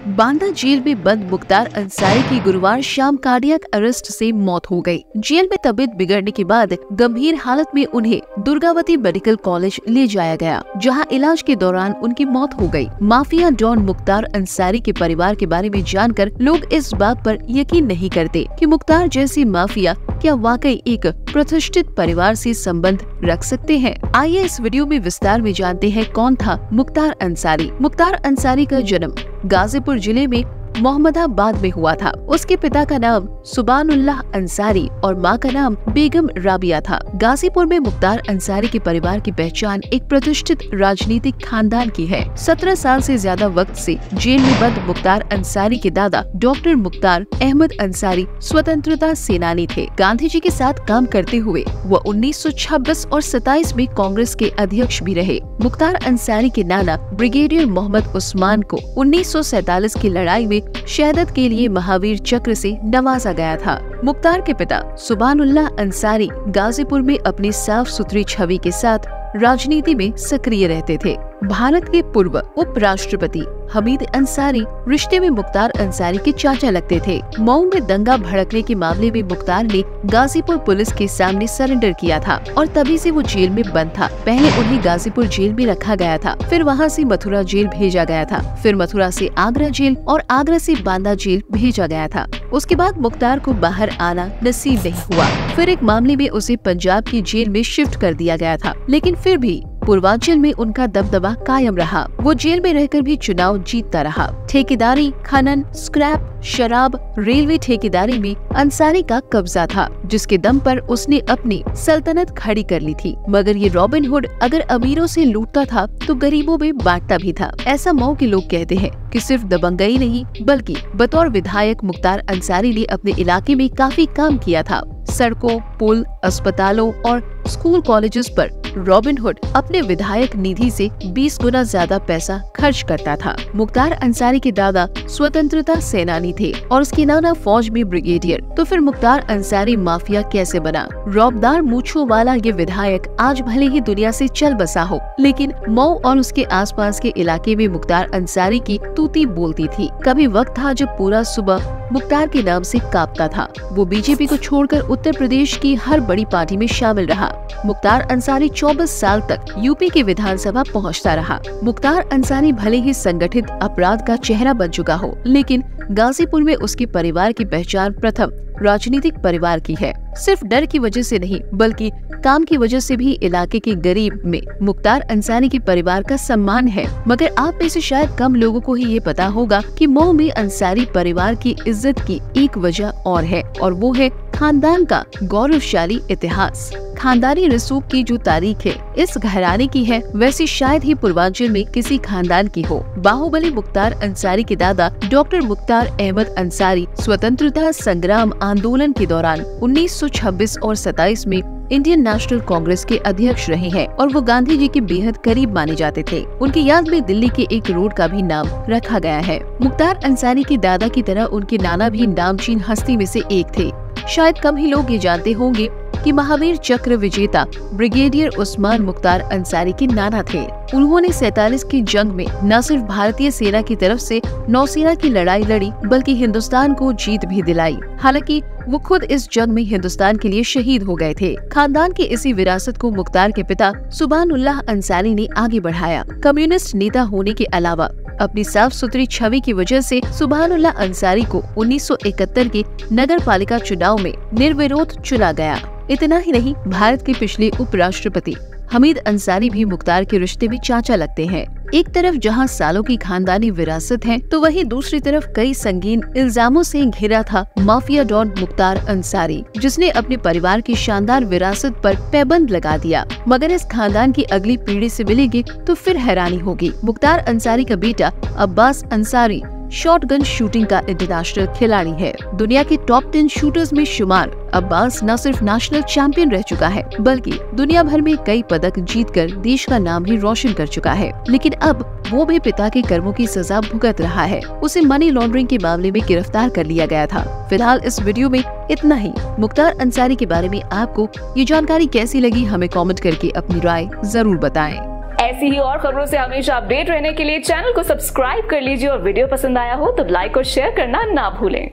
Banda jail में बंद मुख्तार अंसारी की गुरुवार शाम कार्डियक अरेस्ट से मौत हो गई। जेल में तबीयत बिगड़ने के बाद गंभीर हालत में उन्हें दुर्गावती मेडिकल कॉलेज ले जाया गया, जहां इलाज के दौरान उनकी मौत हो गई। माफिया डॉन मुख्तार अंसारी के परिवार के बारे में जानकर लोग इस बात पर यकीन नहीं करते कि मुख्तार जैसी माफिया क्या वाकई एक प्रतिष्ठित परिवार से संबंध रख सकते हैं। आइए इस वीडियो में विस्तार में जानते हैं कौन था मुख्तार अंसारी। मुख्तार अंसारी का जन्म गाजीपुर जिले में मोहम्मदाबाद में हुआ था। उसके पिता का नाम सुबानुल्लाह अंसारी और मां का नाम बेगम राबिया था। गाजीपुर में मुख्तार अंसारी के परिवार की पहचान एक प्रतिष्ठित राजनीतिक खानदान की है। 17 साल से ज्यादा वक्त से जेल में बंद मुख्तार अंसारी के दादा डॉक्टर मुख्तार अहमद अंसारी स्वतंत्रता सेनानी थे। गांधी जी के साथ काम करते हुए वह 1926 और 27 में कांग्रेस के अध्यक्ष भी रहे। मुख्तार अंसारी के नाना ब्रिगेडियर मोहम्मद उस्मान को 1947 की लड़ाई में शहादत के लिए महावीर चक्र से नवाजा गया था। मुख्तार के पिता सुबानुल्लाह अंसारी गाजीपुर में अपनी साफ सुथरी छवि के साथ राजनीति में सक्रिय रहते थे। भारत के पूर्व उपराष्ट्रपति हमीद अंसारी रिश्ते में मुख्तार अंसारी के चाचा लगते थे। मऊ में दंगा भड़कने के मामले में मुख्तार ने गाजीपुर पुलिस के सामने सरेंडर किया था और तभी से वो जेल में बंद था। पहले उन्हें गाजीपुर जेल में रखा गया था, फिर वहां से मथुरा जेल भेजा गया था, फिर मथुरा से आगरा जेल और आगरा से बांदा जेल भेजा गया था। उसके बाद मुख्तार को बाहर आना नसीब नहीं हुआ। फिर एक मामले में उसे पंजाब की जेल में शिफ्ट कर दिया गया था, लेकिन फिर भी पूर्वांचल में उनका दबदबा कायम रहा। वो जेल में रहकर भी चुनाव जीतता रहा। ठेकेदारी, खनन, स्क्रैप, शराब, रेलवे ठेकेदारी में अंसारी का कब्जा था, जिसके दम पर उसने अपनी सल्तनत खड़ी कर ली थी। मगर ये रॉबिन हुड अगर अमीरों से लूटता था तो गरीबों में बांटता भी था। ऐसा मऊ के लोग कहते हैं कि सिर्फ दबंगई नहीं बल्कि बतौर विधायक मुख्तार अंसारी ने अपने इलाके में काफी काम किया था। सड़कों, पुल, अस्पतालों और स्कूल कॉलेजेस पर रॉबिन हुड अपने विधायक निधि से 20 गुना ज्यादा पैसा खर्च करता था। मुख्तार अंसारी के दादा स्वतंत्रता सेनानी थे और उसके नाना फौज में ब्रिगेडियर। तो फिर मुख्तार अंसारी माफिया कैसे बना? रौबदार मूंछों वाला ये विधायक आज भले ही दुनिया से चल बसा हो, लेकिन मऊ और उसके आसपास के इलाके में मुख्तार अंसारी की तूती बोलती थी। कभी वक्त था जब पूरा सुबह मुख्तार के नाम से कांपता था। वो बीजेपी को छोड़कर उत्तर प्रदेश की हर बड़ी पार्टी में शामिल रहा। मुख्तार अंसारी 24 साल तक यूपी के विधानसभा पहुंचता रहा। मुख्तार अंसारी भले ही संगठित अपराध का चेहरा बन चुका हो, लेकिन गाजीपुर में उसके परिवार की पहचान प्रथम राजनीतिक परिवार की है। सिर्फ डर की वजह से नहीं बल्कि काम की वजह से भी इलाके के गरीब में मुख्तार अंसारी के परिवार का सम्मान है। मगर आप में से शायद कम लोगों को ही ये पता होगा कि मऊ में अंसारी परिवार की इज्जत की एक वजह और है, और वो है खानदान का गौरवशाली इतिहास। खानदानी रसूख की जो तारीख है इस घराने की है, वैसी शायद ही पूर्वांचल में किसी खानदान की हो। बाहुबली मुख्तार अंसारी के दादा डॉक्टर मुख्तार अहमद अंसारी स्वतंत्रता संग्राम आंदोलन के दौरान 1926 और 27 में इंडियन नेशनल कांग्रेस के अध्यक्ष रहे हैं और वो गांधी जी के बेहद करीब माने जाते थे। उनकी याद में दिल्ली के एक रोड का भी नाम रखा गया है। मुख्तार अंसारी के दादा की तरह उनके नाना भी नामचीन हस्ती में से एक थे। शायद कम ही लोग ये जानते होंगे कि महावीर चक्र विजेता ब्रिगेडियर उस्मान मुख्तार अंसारी के नाना थे। उन्होंने 47 की जंग में न सिर्फ भारतीय सेना की तरफ से नौसेना की लड़ाई लड़ी बल्कि हिंदुस्तान को जीत भी दिलाई। हालांकि वो खुद इस जंग में हिंदुस्तान के लिए शहीद हो गए थे। खानदान की इसी विरासत को मुख्तार के पिता सुबानुल्लाह अंसारी ने आगे बढ़ाया। कम्युनिस्ट नेता होने के अलावा अपनी साफ सुथरी छवि की वजह से सुबानुल्लाह अंसारी को 1971 के नगर पालिका चुनाव में निर्विरोध चुना गया। इतना ही नहीं, भारत के पिछले उपराष्ट्रपति हमीद अंसारी भी मुख्तार के रिश्ते में चाचा लगते हैं। एक तरफ जहां सालों की खानदानी विरासत है, तो वहीं दूसरी तरफ कई संगीन इल्जामों से घिरा था माफिया डॉन मुख्तार अंसारी, जिसने अपने परिवार की शानदार विरासत पर पैबंद लगा दिया। मगर इस खानदान की अगली पीढ़ी से मिलेगी तो फिर हैरानी होगी। मुख्तार अंसारी का बेटा अब्बास अंसारी शॉटगन शूटिंग का इंटरनेशनल खिलाड़ी है। दुनिया के टॉप 10 शूटर्स में शुमार अब्बास न सिर्फ नेशनल चैंपियन रह चुका है बल्कि दुनिया भर में कई पदक जीतकर देश का नाम भी रोशन कर चुका है। लेकिन अब वो भी पिता के कर्मों की सजा भुगत रहा है। उसे मनी लॉन्ड्रिंग के मामले में गिरफ्तार कर लिया गया था। फिलहाल इस वीडियो में इतना ही। मुख्तार अंसारी के बारे में आपको ये जानकारी कैसी लगी, हमें कमेंट करके अपनी राय जरूर बताएं। ऐसी ही और खबरों से हमेशा अपडेट रहने के लिए चैनल को सब्सक्राइब कर लीजिए और वीडियो पसंद आया हो तो लाइक और शेयर करना ना भूलें।